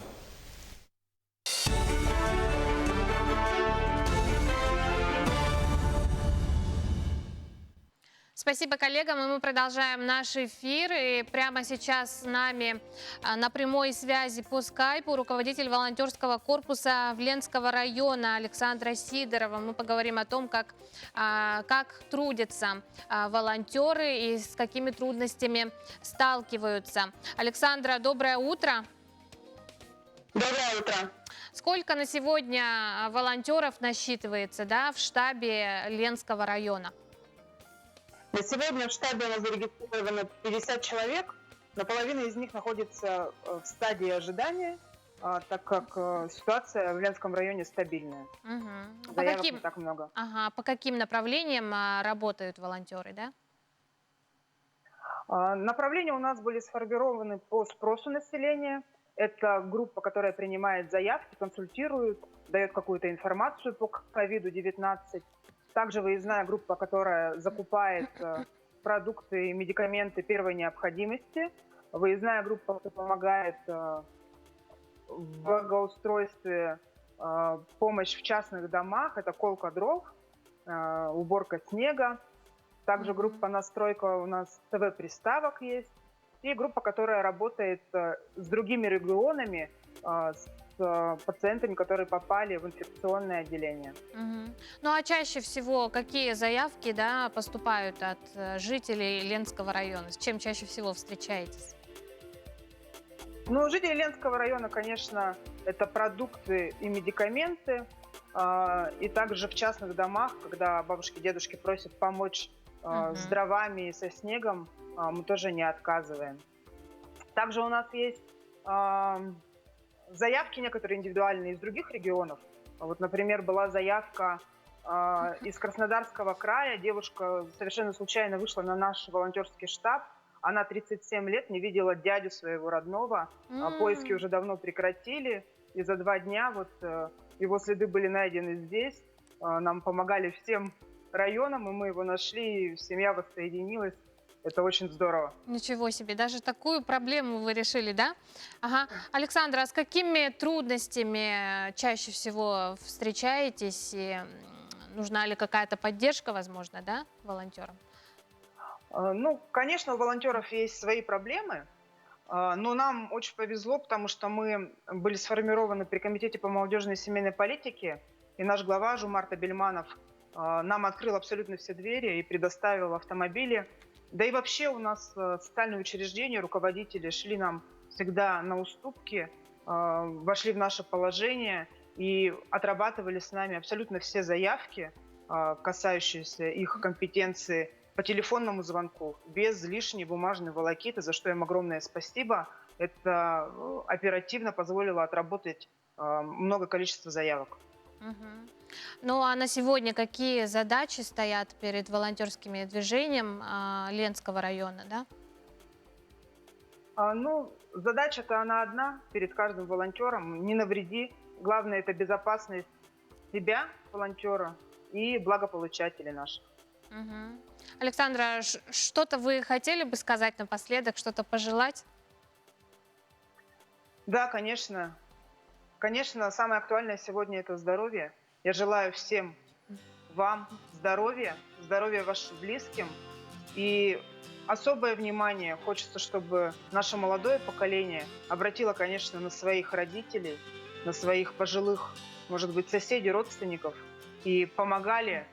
Спасибо коллегам, и мы продолжаем наш эфир. И прямо сейчас с нами на прямой связи по скайпу руководитель волонтерского корпуса Вленского района Александра Сидорова. Мы поговорим о том, как трудятся волонтеры и с какими трудностями сталкиваются. Александра, доброе утро. Доброе утро. Сколько на сегодня волонтеров насчитывается, в штабе Ленского района? На сегодня в штабе у нас зарегистрировано 50 человек, но половина из них находится в стадии ожидания, так как ситуация в Ленском районе стабильная. Угу. Заявок не так много. Ага. По каким направлениям работают волонтеры, да? Направления у нас были сформированы по спросу населения. Это группа, которая принимает заявки, консультирует, дает какую-то информацию по COVID-19. Также выездная группа, которая закупает продукты и медикаменты первой необходимости. Выездная группа, которая помогает в благоустройстве, помощь в частных домах, это колка дров, уборка снега. Также группа настройка у нас ТВ-приставок есть. И группа, которая работает с другими регионами, с пациентами, которые попали в инфекционное отделение. Ну а чаще всего какие заявки, да, поступают от жителей Ленского района? С чем чаще всего встречаетесь? Ну, жители Ленского района, конечно, это продукты и медикаменты. И также в частных домах, когда бабушки, дедушки просят помочь с дровами и со снегом, мы тоже не отказываем. Также у нас есть заявки некоторые индивидуальные из других регионов. Вот, например, была заявка из Краснодарского края. Девушка совершенно случайно вышла на наш волонтерский штаб. Она 37 лет не видела дядю своего родного. Поиски уже давно прекратили. И за 2 дня вот его следы были найдены здесь. Нам помогали всем районам, и мы его нашли, и семья воссоединилась. Это очень здорово. Ничего себе, даже такую проблему вы решили, да? Ага. Александра, а с какими трудностями чаще всего встречаетесь? И нужна ли какая-то поддержка, возможно, да, волонтерам? Ну, конечно, у волонтеров есть свои проблемы, но нам очень повезло, потому что мы были сформированы при Комитете по молодежной и семейной политике, и наш глава Жумарт Абельманов нам открыл абсолютно все двери и предоставил автомобили. Да и вообще у нас социальные учреждения, руководители шли нам всегда на уступки, вошли в наше положение и отрабатывали с нами абсолютно все заявки, касающиеся их компетенции, по телефонному звонку, без лишней бумажной волокиты, за что им огромное спасибо. Это оперативно позволило отработать много количества заявок. Ну а на сегодня какие задачи стоят перед волонтерским движением Ленского района, да? Ну, задача-то она одна перед каждым волонтером. Не навреди. Главное — это безопасность себя, волонтера, и благополучателей наших. Александра, что-то вы хотели бы сказать напоследок, что-то пожелать? Да, конечно. Конечно, самое актуальное сегодня — это здоровье. Я желаю всем вам здоровья, здоровья вашим близким. И особое внимание хочется, чтобы наше молодое поколение обратило, конечно, на своих родителей, на своих пожилых, может быть, соседей, родственников, и помогали,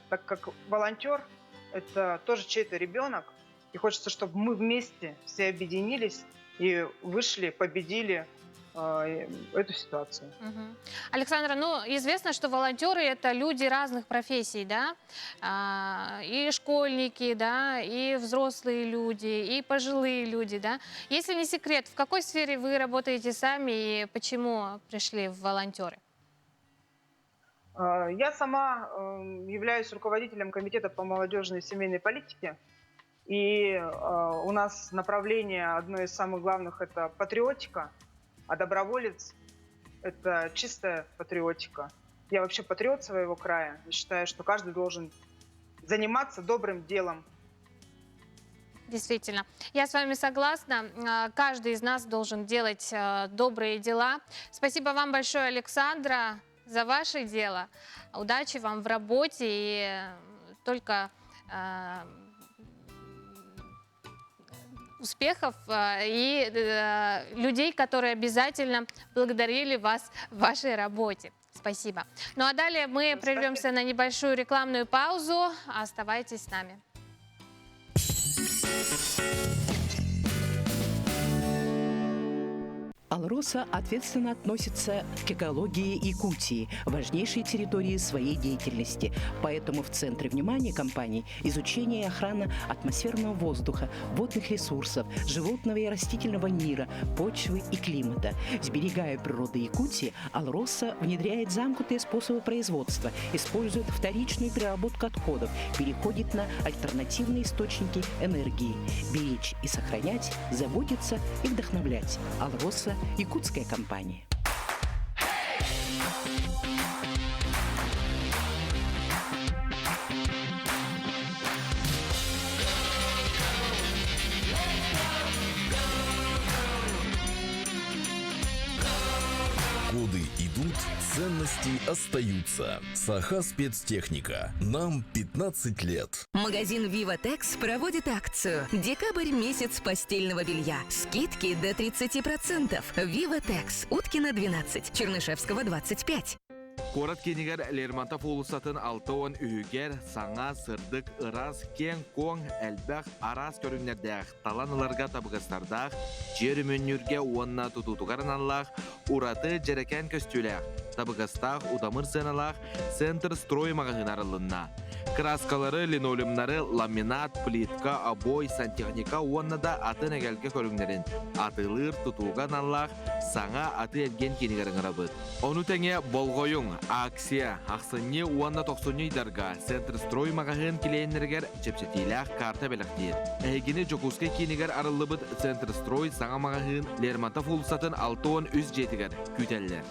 так как волонтер — это тоже чей-то ребенок, и хочется, чтобы мы вместе все объединились и вышли, победили эту ситуацию. Александра, ну, известно, что волонтеры — это люди разных профессий, да? И школьники, да, и взрослые люди, и пожилые люди, да? Если не секрет, в какой сфере вы работаете сами и почему пришли в волонтеры? Я сама являюсь руководителем Комитета по молодежной и семейной политике. И у нас направление одно из самых главных – это патриотика. А доброволец – это чистая патриотика. Я вообще патриот своего края. Я считаю, что каждый должен заниматься добрым делом. Действительно. Я с вами согласна. Каждый из нас должен делать добрые дела. Спасибо вам большое, Александра, за ваше дело. Удачи вам в работе и только успехов и людей, которые обязательно благодарили вас в вашей работе. Спасибо. Ну а далее мы прервемся на небольшую рекламную паузу. Оставайтесь с нами. Алроса ответственно относится к экологии Якутии, важнейшей территории своей деятельности. Поэтому в центре внимания компании изучение и охрана атмосферного воздуха, водных ресурсов, животного и растительного мира, почвы и климата. Сберегая природу Якутии, Алроса внедряет замкнутые способы производства, использует вторичную переработку отходов, переходит на альтернативные источники энергии. Беречь и сохранять, заботиться и вдохновлять. Алроса – якутская компания. Годы идут, ценности остаются. Саха спецтехника. Нам 15 лет. Магазин Vivatex проводит акцию «Декабрь – месяц постельного белья». Скидки до 30%. Vivatex. Уткина, 12. Чернышевского, 25. Корат кенигер Лермонтов улусатын 6 үйгер, саңа, сырдык, ырас, кен, коң, әлбәқ, арас көріңнердәқ, таланыларға табығыстардақ, жер мөннүрге уанна тутутуғарыналақ, ураты жерекен көстүләқ, табығыстақ, удамыр сыналақ, центр строй мағағынарылынна. Краскалары, линолеумнары, ламинат, плитка, обой, сантехника уаннада атын әгәлге көріңнерін. Атылыр, тутуғаналақ, саңа аты әлген кенигерін ғырабыд. Оны тәңе болғойың, акция, ақсыне уанна 90 дарға, центр строй мағағын келейінергер чепчетилях карта бәліқтейір. Әйгені Жокускай кенигер арылыбыд центр строй саңа мағағын Лермонтов улысатын 6 үз жетігер күтәлілер.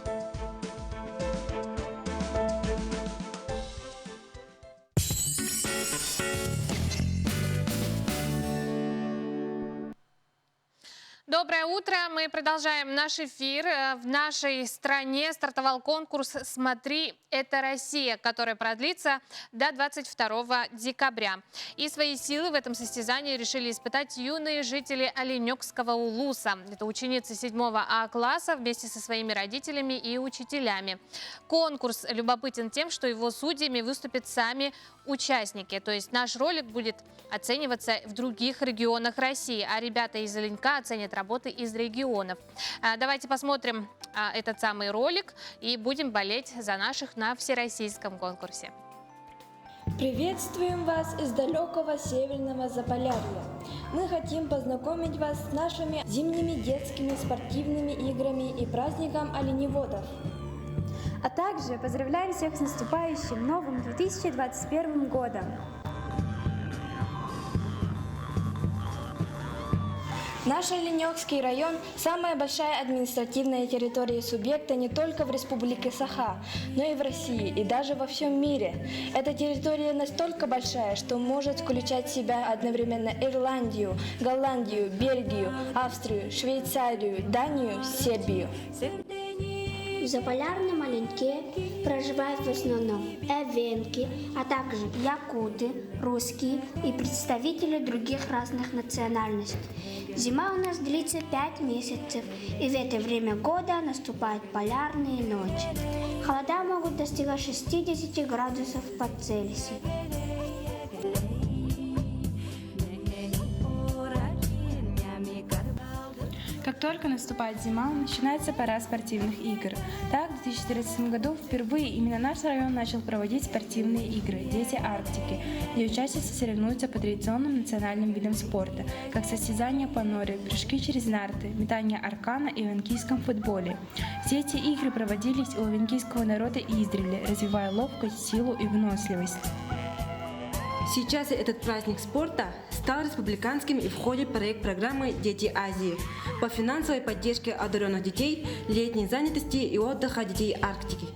Доброе утро. Мы продолжаем наш эфир. В нашей стране стартовал конкурс «Смотри, это Россия», который продлится до 22 декабря. И свои силы в этом состязании решили испытать юные жители Оленёкского улуса. Это ученицы 7 А класса вместе со своими родителями и учителями. Конкурс любопытен тем, что его судьями выступят сами участники. То есть наш ролик будет оцениваться в других регионах России, а ребята из Оленька оценят работы из регионов. Давайте посмотрим этот самый ролик и будем болеть за наших на всероссийском конкурсе. Приветствуем вас из далекого северного Заполярья. Мы хотим познакомить вас с нашими зимними детскими спортивными играми и праздником оленеводов. А также поздравляем всех с наступающим новым 2021 годом. Наш Оленёкский район – самая большая административная территория субъекта не только в Республике Саха, но и в России, и даже во всем мире. Эта территория настолько большая, что может включать в себя одновременно Ирландию, Голландию, Бельгию, Австрию, Швейцарию, Данию, Сербию. В Заполярном Оленьке проживают в основном эвенки, а также якуты, русские и представители других разных национальностей. Зима у нас длится 5 месяцев, и в это время года наступают полярные ночи. Холода могут достигать 60 градусов по Цельсию. Как только наступает зима, начинается пора спортивных игр. Так, в 2014 году впервые именно наш район начал проводить спортивные игры «Дети Арктики», где участницы соревнуются по традиционным национальным видам спорта, как состязания по норе, прыжки через нарты, метание аркана и оленкийском футболе. Все эти игры проводились у оленкийского народа издревле, развивая ловкость, силу и выносливость. Сейчас этот праздник спорта стал республиканским и входит в проект программы «Дети Азии» по финансовой поддержке одаренных детей, летней занятости и отдыха детей Арктики.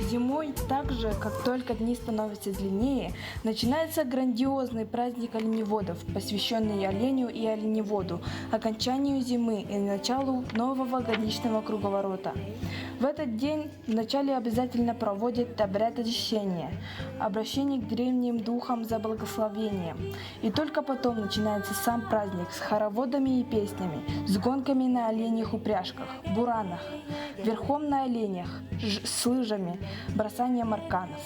Зимой, так же, как только дни становятся длиннее, начинается грандиозный праздник оленеводов, посвященный оленю и оленеводу, окончанию зимы и началу нового годичного круговорота. В этот день вначале обязательно проводят обряд очищения, обращение к древним духам за благословением. И только потом начинается сам праздник с хороводами и песнями, с гонками на оленьих упряжках, буранах, верхом на оленях, с лыжами, бросанием арканов.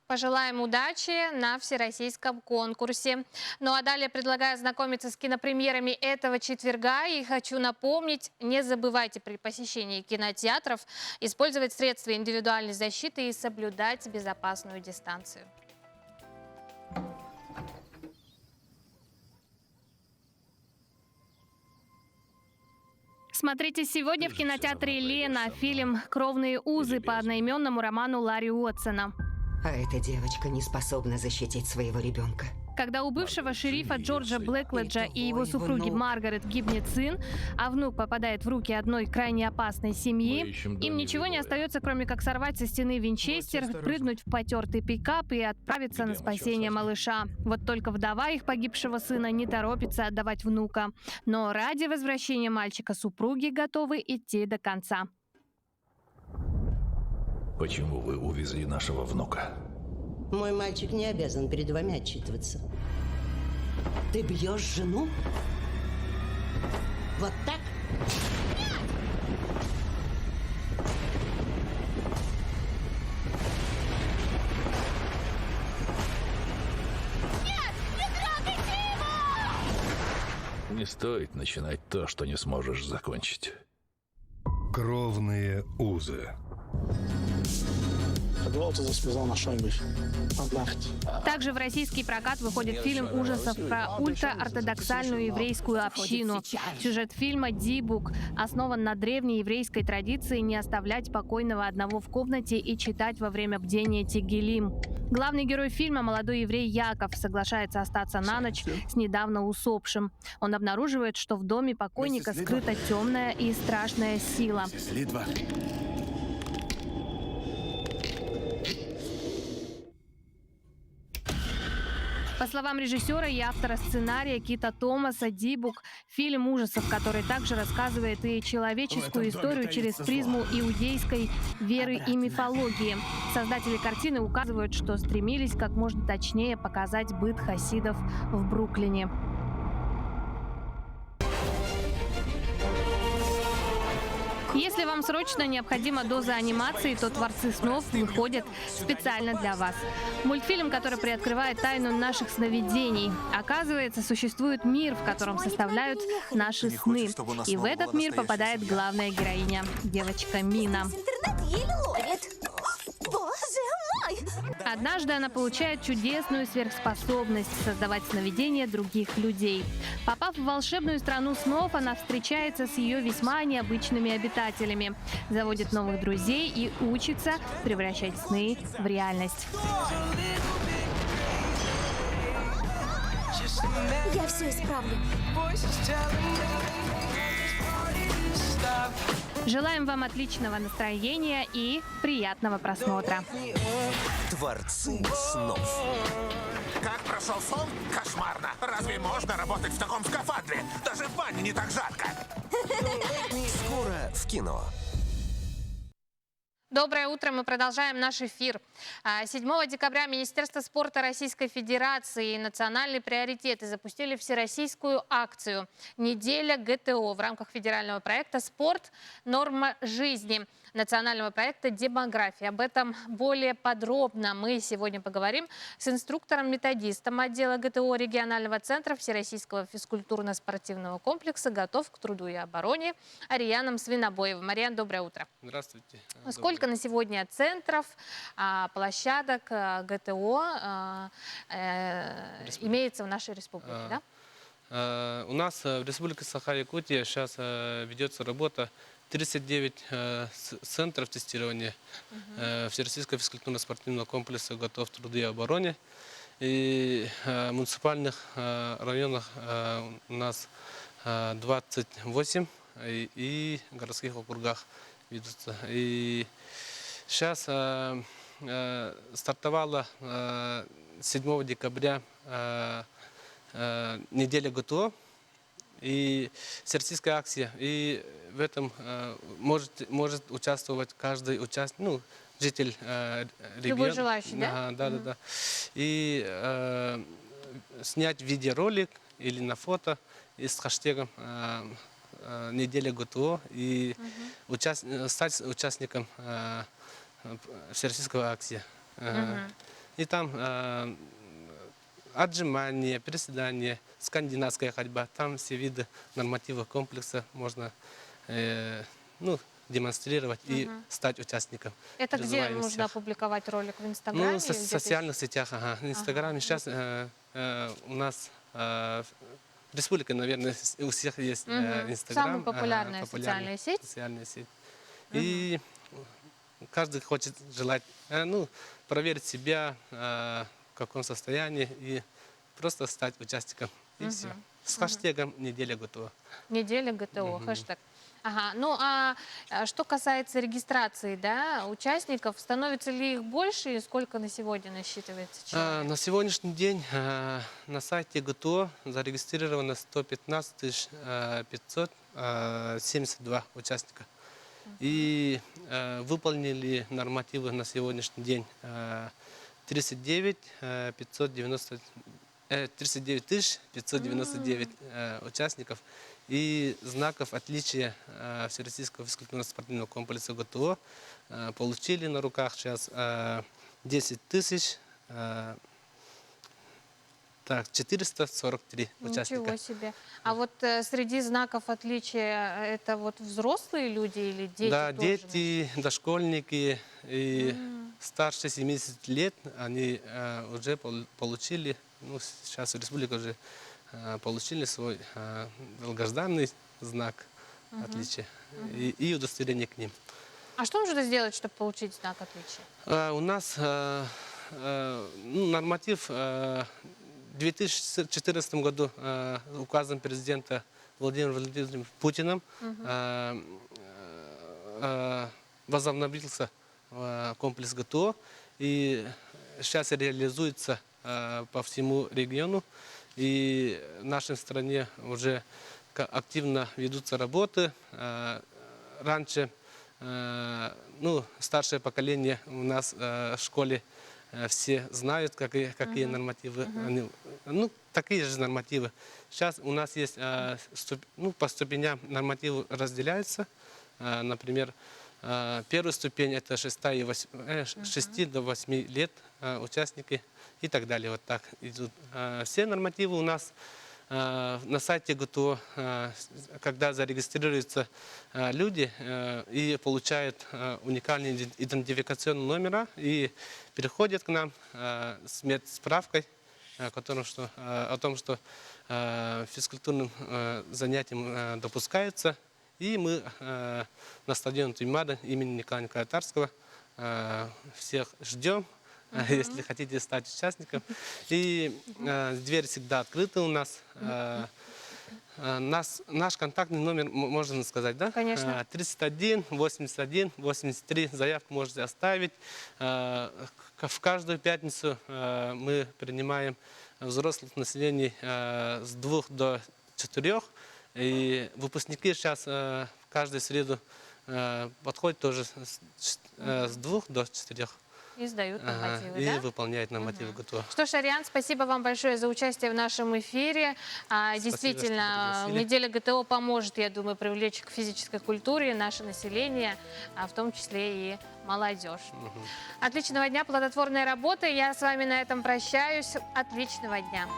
Пожелаем удачи на всероссийском конкурсе. Ну а далее предлагаю ознакомиться с кинопремьерами этого четверга. И хочу напомнить, не забывайте при посещении кинотеатров использовать средства индивидуальной защиты и соблюдать безопасную дистанцию. Смотрите сегодня в кинотеатре «Лена» фильм «Кровные узы» по одноименному роману Ларри Уотсона. А эта девочка не способна защитить своего ребенка. Когда у бывшего шерифа Джорджа Блэкледжа и его супруги Маргарет гибнет сын, а внук попадает в руки одной крайне опасной семьи, им ничего не остается, кроме как сорвать со стены винчестер, прыгнуть в потертый пикап и отправиться на спасение малыша. Вот только вдова их погибшего сына не торопится отдавать внука. Но ради возвращения мальчика супруги готовы идти до конца. Почему вы увезли нашего внука? Мой мальчик не обязан перед вами отчитываться. Ты бьешь жену? Вот так? Не стоит начинать то, что не сможешь закончить. Кровные узы. Также в российский прокат выходит фильм ужасов про ультраортодоксальную еврейскую общину. Сюжет фильма «Дибук» основан на древней еврейской традиции не оставлять покойного одного в комнате и читать во время бдения Тегилим. Главный герой фильма, молодой еврей Яков, соглашается остаться на ночь с недавно усопшим. Он обнаруживает, что в доме покойника скрыта темная и страшная сила. По словам режиссера и автора сценария Кита Томаса, «Дибук» — фильм ужасов, который также рассказывает и человеческую историю через призму иудейской веры и мифологии. Создатели картины указывают, что стремились как можно точнее показать быт хасидов в Бруклине. Если вам срочно необходима доза анимации, то «Творцы снов» выходят специально для вас. Мультфильм, который приоткрывает тайну наших сновидений. Оказывается, существует мир, в котором составляют наши сны. И в этот мир попадает главная героиня, девочка Мина. Однажды она получает чудесную сверхспособность создавать сновидения других людей. Попав в волшебную страну снов, она встречается с ее весьма необычными обитателями, заводит новых друзей и учится превращать сны в реальность. Я все исправлю. Желаем вам отличного настроения и приятного просмотра. Творцы снов. Как прошел сон? Кошмарно. Разве можно работать в таком скафандре? Даже в бане не так жарко. Скоро в кино. Доброе утро, мы продолжаем наш эфир. 7 декабря Министерство спорта Российской Федерации и национальные приоритеты запустили всероссийскую акцию «Неделя ГТО» в рамках федерального проекта «Спорт. Норма жизни», национального проекта «Демография». Об этом более подробно мы сегодня поговорим с инструктором-методистом отдела ГТО регионального центра Всероссийского физкультурно-спортивного комплекса «Готов к труду и обороне» Арианом Свинобоевым. Ариан, доброе утро. Здравствуйте. Сколько на сегодня центров, площадок ГТО имеется в нашей республике? Да? У нас в Республике Саха-Якутия сейчас ведется работа 39 центров тестирования Всероссийского физкультурно-спортивного комплекса «Готов к труду и обороне». И в муниципальных районах у нас 28 и в городских округах ведутся. И сейчас стартовала 7 декабря неделя ГТО и всероссийская акция. И в этом может участвовать каждый участник, житель региона. Любой желающий, да? Да. И снять видеоролик или на фото и с хэштегом «Неделя ГТО» и стать участником всероссийской акции. И там отжимания, приседания, скандинавская ходьба, там все виды нормативов комплекса можно демонстрировать и стать участником. Это где нужно опубликовать ролик? В Инстаграме? В социальных сетях. В Инстаграме сейчас у нас республика, наверное, у всех есть Инстаграм. Самая популярная социальная сеть. И каждый хочет желать, проверить себя, в каком состоянии, и просто стать участником. И все. С хэштегом «Неделя ГТО». Неделя ГТО, хэштег. Ага. Ну а что касается регистрации, да, участников, становится ли их больше и сколько на сегодня насчитывается человек? На сегодняшний день на сайте ГТО зарегистрировано 115 572 участника. И выполнили нормативы на сегодняшний день 39 599 участников. И знаков отличия Всероссийского физкультурно-спортивного комплекса ГТО получили на руках сейчас 10 443 участника. Ничего себе. А вот среди знаков отличия это вот взрослые люди или дети? Да, тоже? дети, дошкольники и старше 70 лет, они уже получили, сейчас в республике уже получили свой долгожданный знак отличия и удостоверение к ним. А что нужно сделать, чтобы получить знак отличия? У нас норматив в 2014 году указом президента Владимира Владимировича Путиным возобновился комплекс ГТО, и сейчас реализуется по всему региону. И в нашей стране уже активно ведутся работы. Раньше старшее поколение у нас в школе все знают, какие нормативы. Такие же нормативы. Сейчас у нас есть по ступеням нормативы разделяются. Например, первая ступень это 6 до 8 лет участники и так далее. Вот так идут. Все нормативы у нас на сайте ГТО, когда зарегистрируются люди и получают уникальные идентификационные номера и переходят к нам с медсправкой о том, что физкультурным занятиям допускаются. И мы на стадионе Туймада имени Николая Николаевича Татарского всех ждем, если хотите стать участником. И дверь всегда открыта у нас. Наш контактный номер можно сказать, да? Конечно. 31 81 83. Заявку можете оставить. В каждую пятницу мы принимаем взрослых населения с 2 до 4. И выпускники сейчас каждую среду подходят тоже с 2 до 4. И сдают нормативы, и да? выполняют нормативы ГТО. Что ж, Ариан, спасибо вам большое за участие в нашем эфире. Действительно, неделя ГТО поможет, я думаю, привлечь к физической культуре наше население, в том числе и молодежь. Отличного дня, плодотворной работы. Я с вами на этом прощаюсь. Отличного дня.